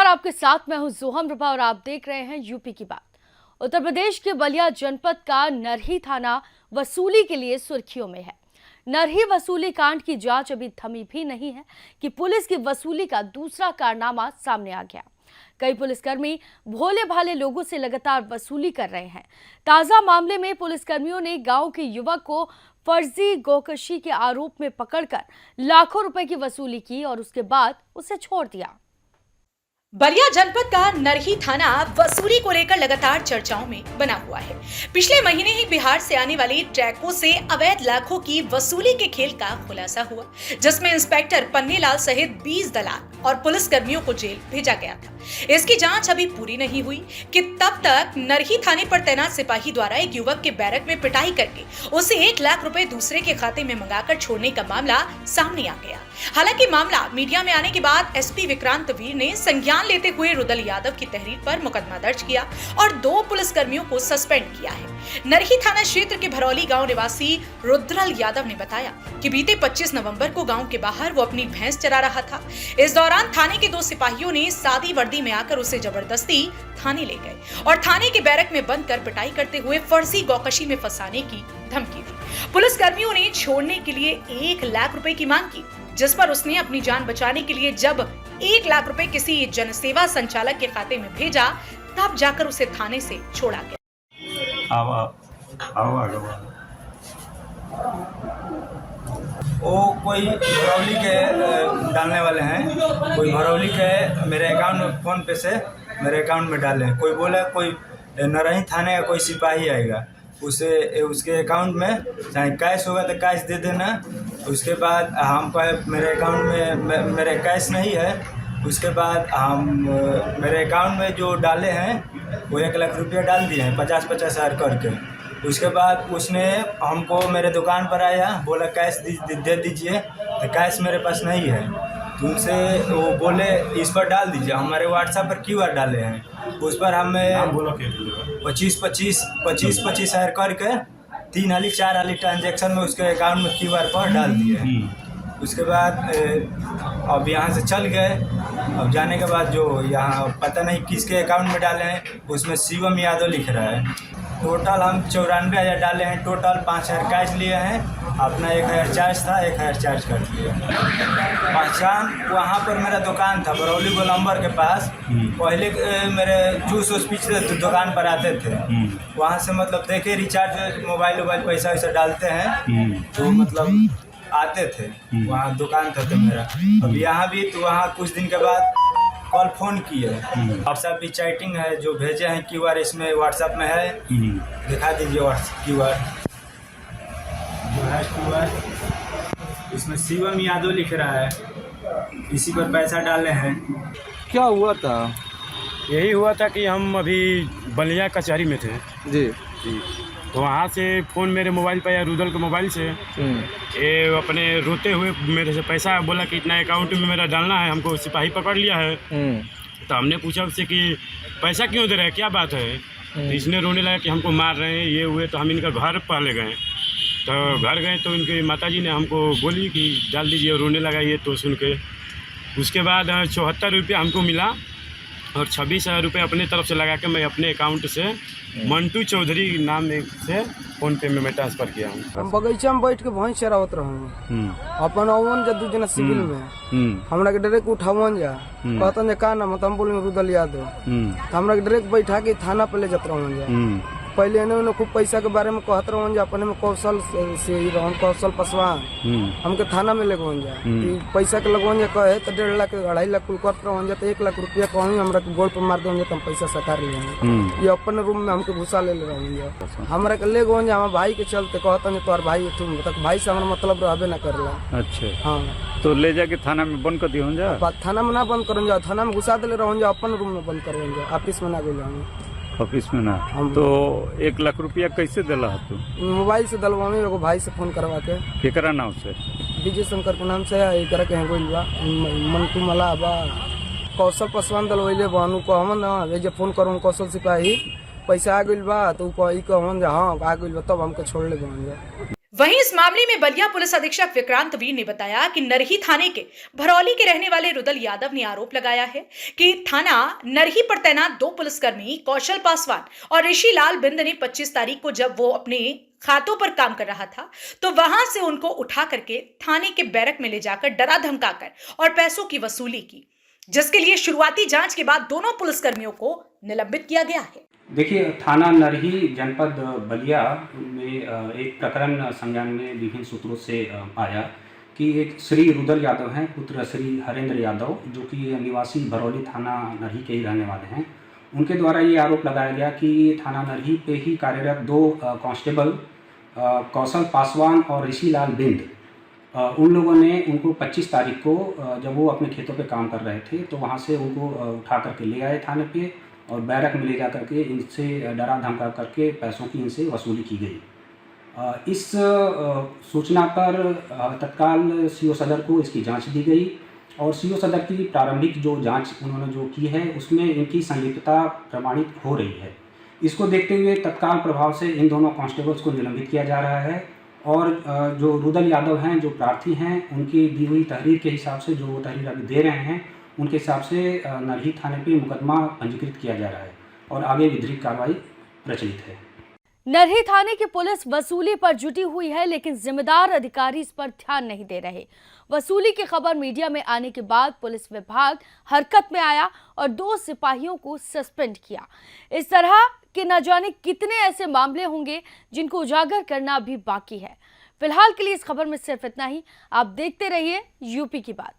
आपके साथ मैं हूं जोहम रबा और आप देख रहे हैं यूपी की बात। उत्तर प्रदेश के बलिया जनपद का नरही थाना वसूली के लिए सुर्खियों में है। नरही वसूली कांड की जांच अभी थमी भी नहीं है कि पुलिस की वसूली का दूसरा कारनामा सामने आ गया। कई पुलिसकर्मी भोले भाले लोगों से लगातार वसूली कर रहे हैं। ताजा मामले में पुलिसकर्मियों ने गांव के युवक को फर्जी गोकशी के आरोप में पकड़कर लाखों रुपए की वसूली की और उसके बाद उसे छोड़ दिया। बलिया जनपद का नरही थाना वसूली को लेकर लगातार चर्चाओं में बना हुआ है। पिछले महीने ही बिहार से आने वाली ट्रकों से अवैध लाखों की वसूली के खेल का खुलासा हुआ, जिसमें इंस्पेक्टर पन्नीलाल सहित 20 दलाल और पुलिस कर्मियों को जेल भेजा गया था। इसकी जांच अभी पूरी नहीं हुई कि तब तक नरही थाने पर तैनात सिपाही द्वारा एक युवक के बैरक में पिटाई करके उसे 1 लाख रुपए दूसरे के खाते में मंगाकर छोड़ने का मामला सामने आ गया। हालांकि मामला मीडिया में आने के बाद एसपी विक्रांत वीर ने संज्ञान लेते हुए रुदल यादव की तहरीर पर मुकदमा दर्ज किया और 2 पुलिसकर्मियों को सस्पेंड किया है। नरही थाना क्षेत्र के भरौली गांव निवासी रुद्रल यादव ने बताया कि बीते 25 नवंबर को गांव के बाहर वो अपनी भैंस चरा रहा था। इस दौरान थाने के 2 सिपाहियों ने सादी वर्दी में आकर उसे जबरदस्ती थाने ले गए और थाने के बैरक में बंद कर पिटाई करते हुए फर्जी गौकशी में फंसाने की धमकी दी। पुलिसकर्मियों ने छोड़ने के लिए 1 लाख रुपए की मांग की, जिस पर उसने अपनी जान बचाने के लिए जब 1 लाख रुपए किसी जनसेवा संचालक के खाते में भेजा, तब जाकर उसे थाने से छोड़ा गया। वो कोई भरौली के डालने वाले हैं, कोई भरौली के मेरे अकाउंट में फोन पे से मेरे अकाउंट में डाले हैं। कोई बोला कोई नरही थाने का कोई सिपाही आएगा, उसे उसके अकाउंट में चाहे कैश होगा तो कैश दे देना। उसके बाद हम मेरे अकाउंट में मेरे कैश नहीं है। उसके बाद हम मेरे अकाउंट में जो डाले हैं वो 1 लाख रुपया डाल दिए हैं 50-50 हज़ार करके। उसके बाद उसने हमको मेरे दुकान पर आया, बोला कैश दे दीजिए, तो कैश मेरे पास नहीं है। तो उनसे वो बोले इस पर डाल दीजिए, हमारे व्हाट्सएप पर QR डाले हैं, उस पर हमें 25-25 हज़ार करके 3 हाली 4 हाली ट्रांजेक्शन में उसके अकाउंट में QR पर डाल दिए। उसके बाद अब यहाँ से चल गए। अब जाने के बाद जो यहाँ पता नहीं किसके अकाउंट में डाले हैं, उसमें शिवम यादव लिख रहा है। टोटल हम 94,000 डाले हैं। टोटल 5,000 कैश लिए हैं, अपना 1,000 चार्ज था, 1,000 चार्ज कर दिए। पहचान वहाँ पर मेरा दुकान था बरौली गोलंबर के पास। पहले मेरे जूस पिछले दुकान पर आते थे, वहाँ से मतलब देखे रिचार्ज मोबाइल पैसा वैसा डालते हैं तो मतलब आते थे, वहाँ दुकान था तो मेरा। अब यहाँ भी तो वहाँ कुछ दिन के बाद कॉल फोन किए। व्हाट्सएप भी चैटिंग है, जो भेजे हैं QR इसमें व्हाट्सएप में है, दिखा दीजिए व्हाट्सएप QR जो है। QR इसमें शिवम यादव लिख रहा है, इसी पर पैसा डाले हैं। क्या हुआ था? यही हुआ था कि हम अभी बलिया कचहरी में थे जी, तो वहाँ से फ़ोन मेरे मोबाइल पर या रुदल के मोबाइल से ये अपने रोते हुए मेरे से पैसा बोला कि इतना अकाउंट में मेरा डालना है, हमको सिपाही पकड़ लिया है। तो हमने पूछा उससे कि पैसा क्यों दे रहे हैं, क्या बात है? तो इसने रोने लगा कि हमको मार रहे हैं ये हुए। तो हम इनका घर पहले गए, तो घर गए तो इनकी माताजी ने हमको बोली कि डाल दीजिए, रोने लगा ये तो सुन के। उसके बाद 74 रुपया हमको मिला और 26,000 रुपये अपने तरफ से लगा के मैं अपने अकाउंट से मंटू चौधरी नाम से फ़ोन पे में मैं ट्रांसफ़र किया हूँ। हम बगीचा में बैठ के भैंस चरावत रहूँ अपन अवन जा 2 जना सिविल में हमरा के डायरेक्ट उठावन जा कहतन का नाम हम बोले रुदल यादव, तो हमरा के डायरेक्ट बैठा के थाना पे ले जात रहूँ जा। पहले इन्होंने खूब पैसा के बारे में कहत रहूँ जा, अपने में कौशल से कौशल पसवान हमके थाना में लगवन जा पैसा के लगवन जा कहे तो 1.5 लाख 2.5 लाख कुल करत रहूँ जा। तो 1 लाख रुपया कहूँ हमरा के गोल पर मार दूँ तो हम पैसा सकार ले ये अपन रूम में हमके घुसा ले रहूँ जा। हमरा के ले गवन जा हमारे भाई के चलते कहतन तोहर भाई तक भाई से हमारा मतलब रहबे ना करला। अच्छा हाँ, तो ले जाके थाना में बंद कर दियो जा? थाना में ना बंद करन जा, थाना में घुसा दे रहूँ जा, अपन रूम में बंद करवन जा, ऑफिस में ना गए। ऑफिस में ना? तो 1 लाख रुपया कैसे दिला तू? मोबाइल से दलवानी, एगो भाई से फोन करवा के। केकरा नाम से? विजय शंकर के नाम से एकरा के हैं गोइल बा मंटू मला बा कौशल पसवान दलवैले बानू को हम ना जे फोन करूँ कौशल सिपाही पैसा आ गइल बा तो कही कहन जा हाँ आ गइल बा तब हमको छोड़ ले बन जा। वहीं इस मामले में बलिया पुलिस अधीक्षक विक्रांत वीर ने बताया कि नरही थाने के भरौली के रहने वाले रुदल यादव ने आरोप लगाया है कि थाना नरही पर तैनात 2 पुलिसकर्मी कौशल पासवान और ऋषि लाल बिंद ने 25 तारीख को जब वो अपने खातों पर काम कर रहा था तो वहां से उनको उठा करके थाने के बैरक में ले जाकर डरा धमकाकर और पैसों की वसूली की, जिसके लिए शुरुआती जांच के बाद दोनों पुलिसकर्मियों को निलंबित किया गया है। देखिए, थाना नरही जनपद बलिया में एक प्रकरण संज्ञान में विभिन्न सूत्रों से आया कि एक श्री रुदल यादव हैं, पुत्र श्री हरेंद्र यादव, जो कि निवासी भरौली थाना नरही के ही रहने वाले हैं। उनके द्वारा ये आरोप लगाया गया कि थाना नरही पे ही कार्यरत 2 कांस्टेबल कौशल पासवान और ऋषि लाल बिंद, उन लोगों ने उनको 25 तारीख को जब वो अपने खेतों पे काम कर रहे थे तो वहाँ से उनको उठा करके ले आए थाने पे और बैरक में ले जा करके इनसे डरा धमका करके पैसों की इनसे वसूली की गई। इस सूचना पर तत्काल सीओ सदर को इसकी जांच दी गई और सीओ सदर की प्रारंभिक जो जांच उन्होंने जो की है उसमें इनकी संलिप्तता प्रमाणित हो रही है। इसको देखते हुए तत्काल प्रभाव से इन दोनों कांस्टेबल्स को निलंबित किया जा रहा है और जो रुदल यादव हैं, जो प्रार्थी हैं, उनकी दी हुई तहरीर के हिसाब से जो वो तहरीर अभी दे रहे हैं उनके हिसाब से नरही थाने पे मुकदमा पंजीकृत किया जा रहा है और आगे विधिक कार्रवाई प्रचलित है। नरही थाने की पुलिस वसूली पर जुटी हुई है, लेकिन जिम्मेदार अधिकारी इस पर ध्यान नहीं दे रहे। वसूली की खबर मीडिया में आने के बाद पुलिस विभाग हरकत में आया और 2 सिपाहियों को सस्पेंड किया। इस तरह के न जाने कितने ऐसे मामले होंगे जिनको उजागर करना अभी बाकी है। फिलहाल के लिए इस खबर में सिर्फ इतना ही। आप देखते रहिए यूपी की बात।